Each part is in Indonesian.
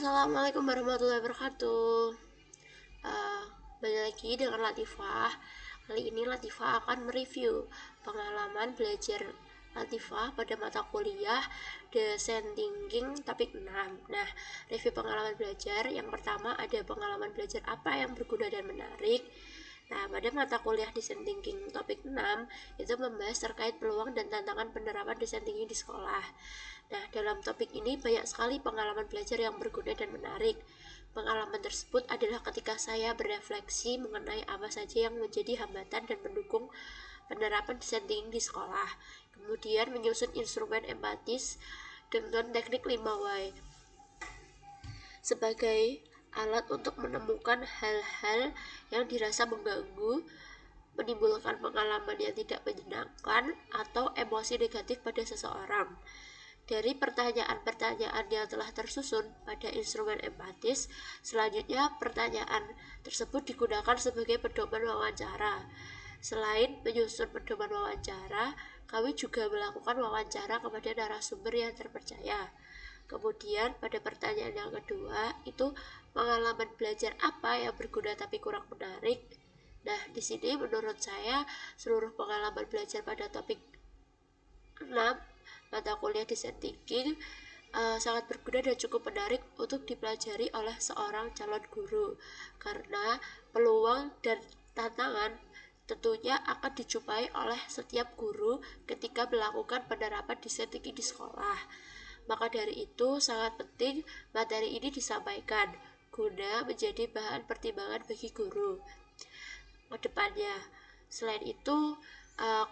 Assalamualaikum warahmatullahi wabarakatuh. Eh, Balik lagi dengan Latifah. Kali ini Latifah akan mereview pengalaman belajar Latifah pada mata kuliah Design Thinking topik 6. Nah, review pengalaman belajar yang pertama ada pengalaman belajar apa yang berguna dan menarik. Nah, pada mata kuliah Design Thinking topik 6 itu membahas terkait peluang dan tantangan penerapan Design Thinking di sekolah. Nah, dalam topik ini banyak sekali pengalaman belajar yang berguna dan menarik. Pengalaman tersebut adalah ketika saya berefleksi mengenai apa saja yang menjadi hambatan dan mendukung penerapan Design Thinking di sekolah. Kemudian menyusun instrumen empatis dengan teknik 5Y sebagai alat untuk menemukan hal-hal yang dirasa mengganggu, menimbulkan pengalaman yang tidak menyenangkan, atau emosi negatif pada seseorang. Dari pertanyaan-pertanyaan yang telah tersusun pada instrumen empatis, selanjutnya pertanyaan tersebut digunakan sebagai pedoman wawancara. Selain menyusun pedoman wawancara, kami juga melakukan wawancara kepada narasumber yang terpercaya. Kemudian pada pertanyaan yang kedua itu pengalaman belajar apa yang berguna tapi kurang menarik. Nah, di sini menurut saya seluruh pengalaman belajar pada topik 6 mata kuliah Design Thinking sangat berguna dan cukup menarik untuk dipelajari oleh seorang calon guru, karena peluang dan tantangan tentunya akan dijumpai oleh setiap guru ketika melakukan penerapan Design Thinking di sekolah. Maka dari itu sangat penting materi ini disampaikan guna menjadi bahan pertimbangan bagi guru ke depannya. Selain itu,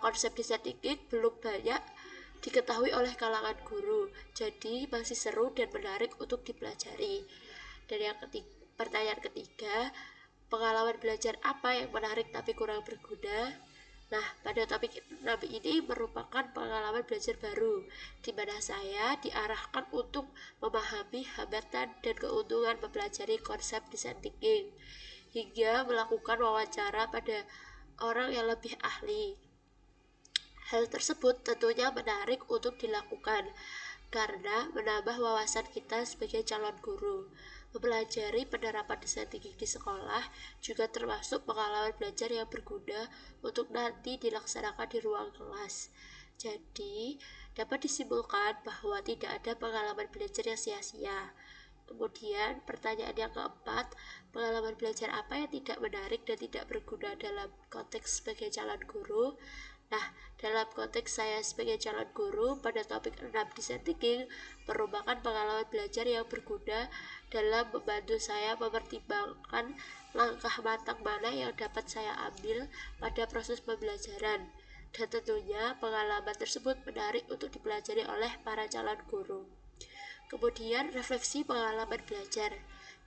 konsep Design Thinking belum banyak diketahui oleh kalangan guru, jadi masih seru dan menarik untuk dipelajari. Dan yang pertanyaan ketiga, pengalaman belajar apa yang menarik tapi kurang berguna? Nah, pada topik 6 ini merupakan pengalaman belajar baru, di mana saya diarahkan untuk memahami hambatan dan keuntungan mempelajari konsep Design Thinking, hingga melakukan wawancara pada orang yang lebih ahli. Hal tersebut tentunya menarik untuk dilakukan, karena menambah wawasan kita sebagai calon guru. Mempelajari penerapan Design Thinking di sekolah juga termasuk pengalaman belajar yang berguna untuk nanti dilaksanakan di ruang kelas. Jadi, dapat disimpulkan bahwa tidak ada pengalaman belajar yang sia-sia. Kemudian, pertanyaan yang keempat, pengalaman belajar apa yang tidak menarik dan tidak berguna dalam konteks sebagai calon guru? Nah, dalam konteks saya sebagai calon guru pada topik 6 Design Thinking merupakan pengalaman belajar yang berguna dalam membantu saya mempertimbangkan langkah matang mana yang dapat saya ambil pada proses pembelajaran. Dan tentunya pengalaman tersebut menarik untuk dipelajari oleh para calon guru. Kemudian refleksi pengalaman belajar.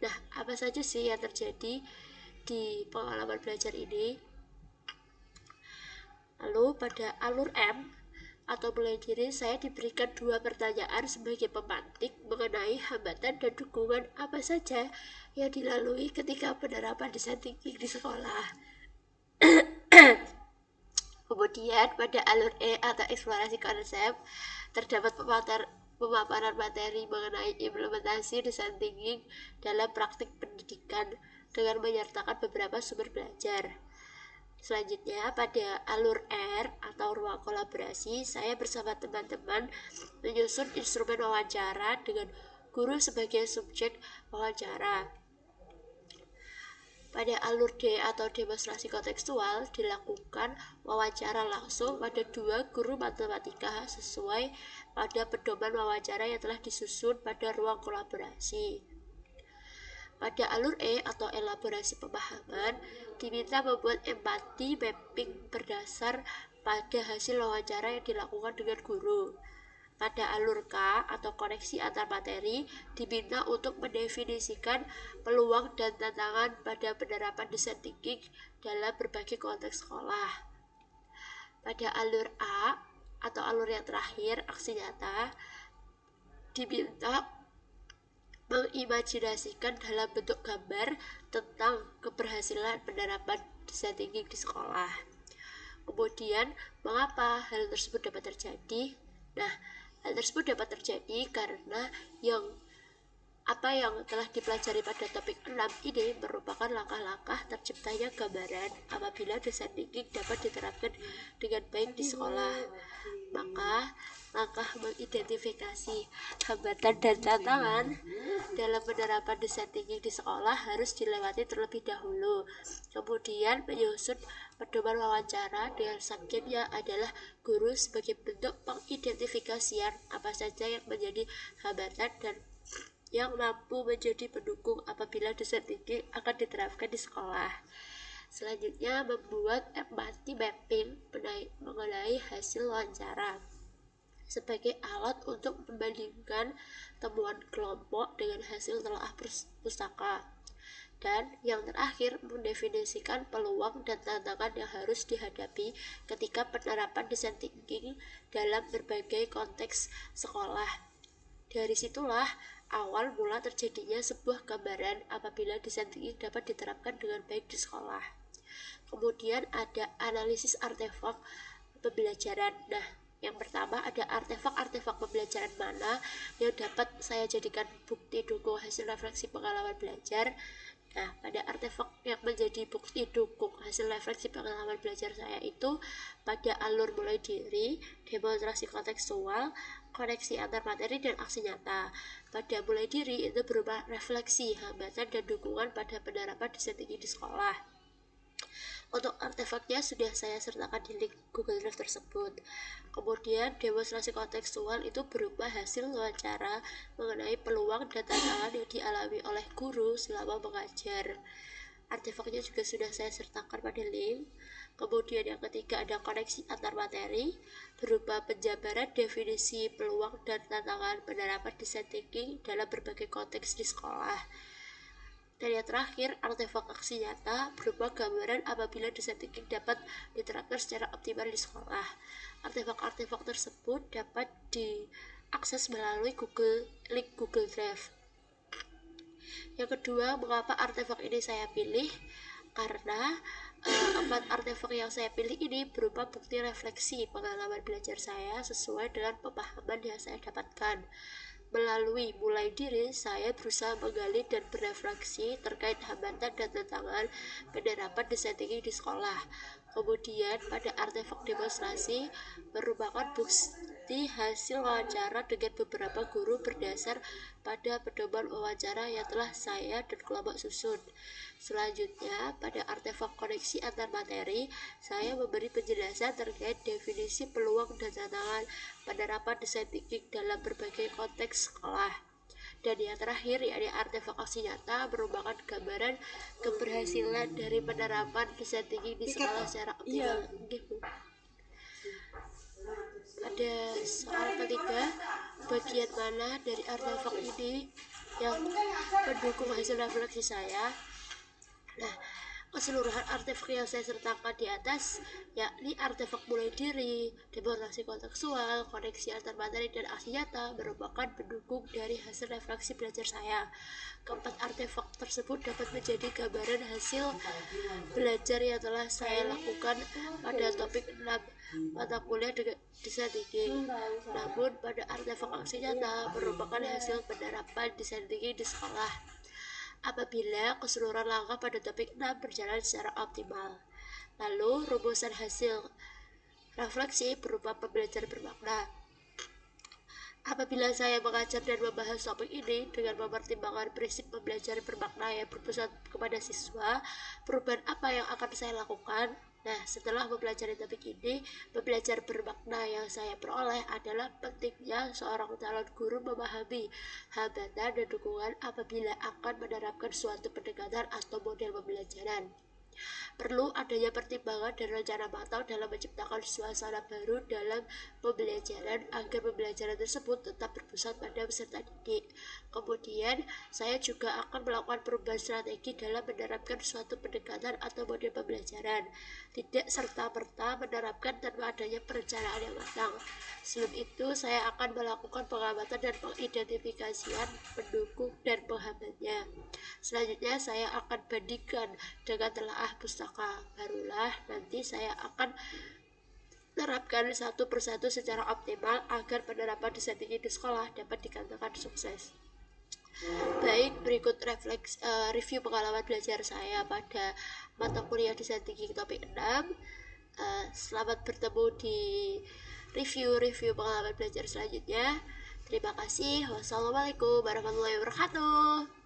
Nah, apa saja sih yang terjadi di pengalaman belajar ini? Lalu pada alur M atau mulai diri, saya diberikan 2 pertanyaan sebagai pemantik mengenai hambatan dan dukungan apa saja yang dilalui ketika penerapan Design Thinking di sekolah. Kemudian pada alur E atau eksplorasi konsep terdapat pemaparan materi mengenai implementasi Design Thinking dalam praktik pendidikan dengan menyertakan beberapa sumber belajar. Selanjutnya pada alur R atau ruang kolaborasi, saya bersama teman-teman menyusun instrumen wawancara dengan guru sebagai subjek wawancara. Pada alur D atau demonstrasi kontekstual dilakukan wawancara langsung pada 2 guru matematika sesuai pada pedoman wawancara yang telah disusun pada ruang kolaborasi. Pada alur E atau elaborasi pemahaman, diminta membuat empati mapping berdasar pada hasil wawancara yang dilakukan dengan guru. Pada alur K atau koneksi antar materi, diminta untuk mendefinisikan peluang dan tantangan pada penerapan Design Thinking dalam berbagai konteks sekolah. Pada alur A atau alur yang terakhir, aksi nyata, diminta mengimajinasikan dalam bentuk gambar tentang keberhasilan penerapan Design Thinking di sekolah. Kemudian, mengapa hal tersebut dapat terjadi? Nah, hal tersebut dapat terjadi karena yang Apa yang telah dipelajari pada topik 6 ini merupakan langkah-langkah terciptanya gambaran apabila design thinking dapat diterapkan dengan baik di sekolah. Maka, langkah mengidentifikasi hambatan dan tantangan dalam penerapan design thinking di sekolah harus dilewati terlebih dahulu. Kemudian menyusun pedoman wawancara dengan subjeknya adalah guru sebagai bentuk pengidentifikasian apa saja yang menjadi hambatan dan yang mampu menjadi pendukung apabila design thinking akan diterapkan di sekolah. Selanjutnya, membuat empathy mapping mengenai hasil wawancara sebagai alat untuk membandingkan temuan kelompok dengan hasil telaah pustaka. Dan yang terakhir, mendefinisikan peluang dan tantangan yang harus dihadapi ketika penerapan design thinking dalam berbagai konteks sekolah. Dari situlah awal mula terjadinya sebuah gambaran apabila design thinking dapat diterapkan dengan baik di sekolah. Kemudian ada analisis artefak pembelajaran. Nah, yang pertama ada artefak-artefak pembelajaran mana yang dapat saya jadikan bukti dukung hasil refleksi pengalaman belajar. Nah, pada artefak yang menjadi bukti dukung hasil refleksi pengalaman belajar saya itu pada alur mulai diri, demonstrasi kontekstual, koneksi antar materi, dan aksi nyata. Pada mulai diri itu berupa refleksi, hambatan, dan dukungan pada penerapan design thinking di sekolah. Untuk artefaknya sudah saya sertakan di link Google Drive tersebut. Kemudian demonstrasi kontekstual itu berupa hasil wawancara mengenai peluang dan tantangan yang dialami oleh guru selama mengajar. Artefaknya juga sudah saya sertakan pada link. Kemudian yang ketiga ada koneksi antar materi berupa penjabaran definisi peluang dan tantangan penerapan design thinking dalam berbagai konteks di sekolah. Dan yang terakhir, artefak aksi nyata berupa gambaran apabila design thinking dapat diterapkan secara optimal di sekolah. Artefak-artefak tersebut dapat diakses melalui link Google Drive. Yang kedua, mengapa artefak ini saya pilih? Karena 4 artefak yang saya pilih ini berupa bukti refleksi pengalaman belajar saya sesuai dengan pemahaman yang saya dapatkan. Melalui mulai diri, saya berusaha menggali dan berefleksi terkait hambatan dan tantangan penerapan design thinking di sekolah. Kemudian pada artefak demonstrasi merupakan bukti hasil wawancara dengan beberapa guru berdasar pada pedoman wawancara yang telah saya dan kelompok susun. Selanjutnya, pada artefak koneksi antar materi, saya memberi penjelasan terkait definisi peluang dan tantangan penerapan design thinking dalam berbagai konteks sekolah. Dan yang terakhir, yakni artefak aksi nyata merupakan gambaran keberhasilan dari penerapan design thinking di sekolah secara optimal. Pada soal ketiga, bagian mana dari artefak ini yang mendukung hasil refleksi saya? Nah, keseluruhan artefak yang saya sertakan di atas yakni artefak mulai diri, demonstrasi kontekstual, koneksi antar materi, dan aksi nyata merupakan pendukung dari hasil refleksi belajar saya. Keempat artefak tersebut dapat menjadi gambaran hasil belajar yang telah saya lakukan pada topik 6 mata kuliah design thinking. Namun pada artefak aksi nyata merupakan hasil penerapan design thinking di sekolah apabila keseluruhan langkah pada topik 6 berjalan secara optimal. Lalu, rumusan hasil refleksi berupa pembelajaran bermakna. Apabila saya mengajar dan membahas topik ini dengan mempertimbangkan prinsip pembelajaran bermakna yang berpusat kepada siswa, perubahan apa yang akan saya lakukan? Nah, setelah mempelajari topik ini, pembelajaran bermakna yang saya peroleh adalah pentingnya seorang calon guru memahami hambatan dan dukungan apabila akan menerapkan suatu pendekatan atau model pembelajaran. Perlu adanya pertimbangan dan rencana matang dalam menciptakan suasana baru dalam pembelajaran agar pembelajaran tersebut tetap berpusat pada peserta didik. Kemudian, saya juga akan melakukan perubahan strategi dalam menerapkan suatu pendekatan atau model pembelajaran. Tidak serta-merta menerapkan tanpa adanya perencanaan yang matang. Sebelum itu, saya akan melakukan pengamatan dan pengidentifikasian pendukung dan penghambatnya. Selanjutnya, saya akan bandingkan dengan telaah pustaka. Barulah nanti saya akan menerapkan satu persatu secara optimal agar penerapan design thinking di sekolah dapat dikatakan sukses. berikut review pengalaman belajar saya pada mata kuliah desain thinking topik 6. Selamat bertemu di review pengalaman belajar selanjutnya. Terima kasih. Wassalamualaikum warahmatullahi wabarakatuh.